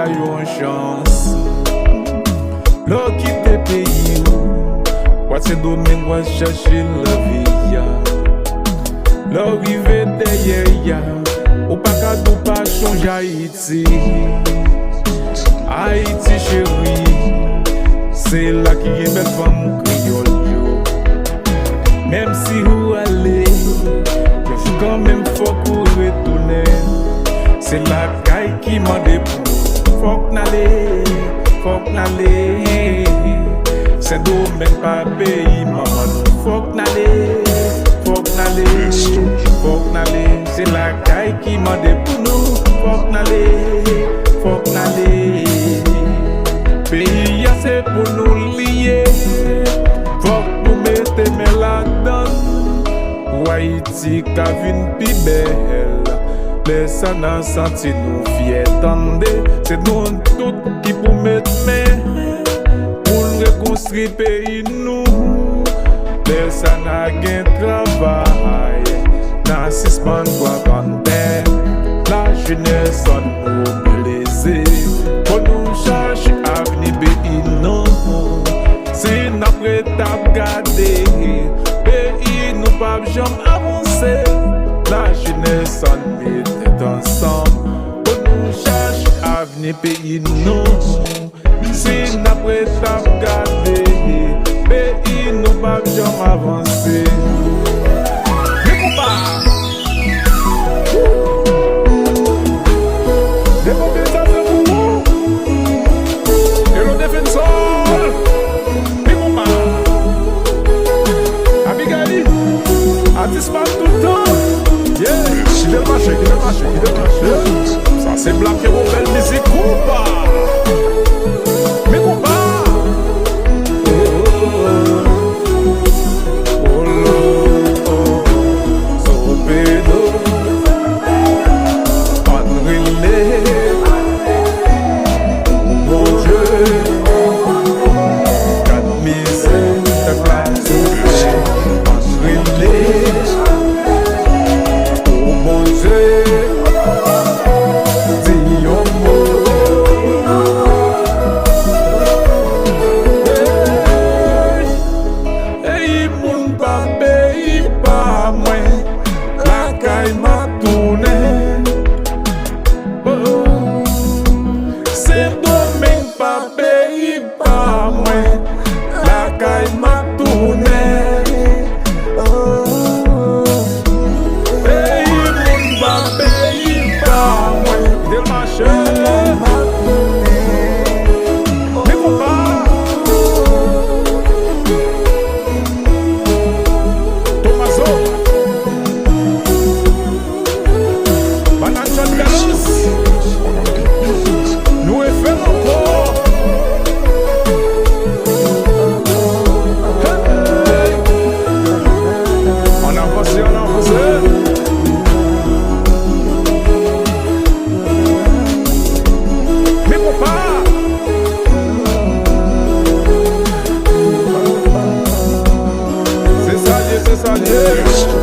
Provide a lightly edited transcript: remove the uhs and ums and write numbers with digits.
a eu une chance. L'eau qui te pays, quoi c'est domaine, quoi chercher la vie. L'eau rive derrière, ou pas qu'à tout pas changer Haïti. Haïti chérie, c'est là qui est belle femme créole. Même si vous allez, je quand même faut qu'on retourne. C'est la caille qui m'a dépouillé. Faut qu'on n'allait. C'est domaine pas pays, maman. Faut qu'on n'allait. C'est la caille qui m'a dépouillé. Faut qu'on n'allait. Pays c'est pour nous lier. Faut que nous mettions mes là-dedans. Haïti qu'a vu une pi belle. Laisse nous sentir nous fiers. Tendez, c'est nous tous qui pour mettre main pour reconstruire pays nous. Laisse nous gain travail. N'a suspend quoi canter. La jeunesse sont mobilisée. Pour nous chercher avenir pays non. Si nous prêt à garder pays nous pas jamais avancer. La jeunesse en est ensemble. Pour nous chercher avenir pays non. Si nous prêt à garder pays nous pas jamais avancer. Artiste pas tout le temps. Yeah, il est marché. Ça c'est Black et Rebel Music Compa. Mais compa. C'est ça, yeah.